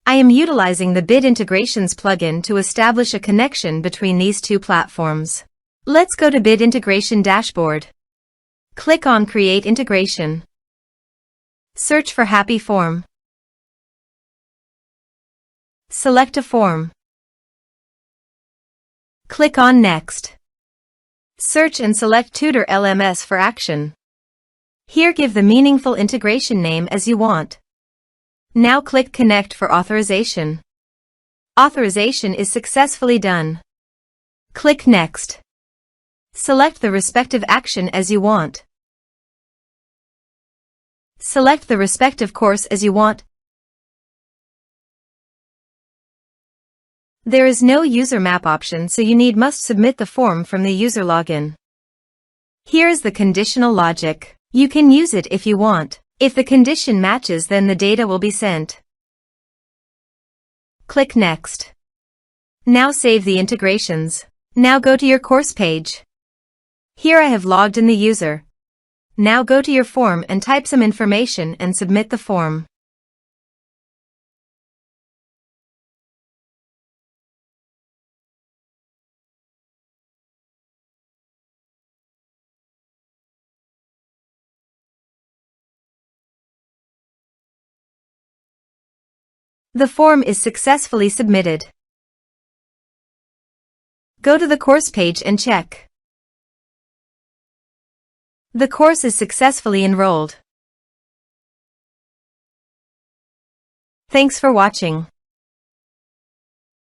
I am utilizing the Bit Integrations plugin to establish a connection between these two platforms. Let's go to Bit Integration Dashboard. Click on Create Integration. Search for Happyform. Select a form. Click on Next. Search and select Tutor LMS for action. Here give the meaningful integration name as you want. Now click Connect for authorization. Authorization is successfully done. Click Next. Select the respective action as you want. Select the respective course as you want. There is no user map option, so you must submit the form from the user login. Here is the conditional logic. You can use it if you want. If the condition matches, then the data will be sent. Click Next. Now save the integrations. Now go to your course page. Here I have logged in the user. Now go to your form and type some information and submit the form. The form is successfully submitted. Go to the course page and check. The course is successfully enrolled. Thanks for watching.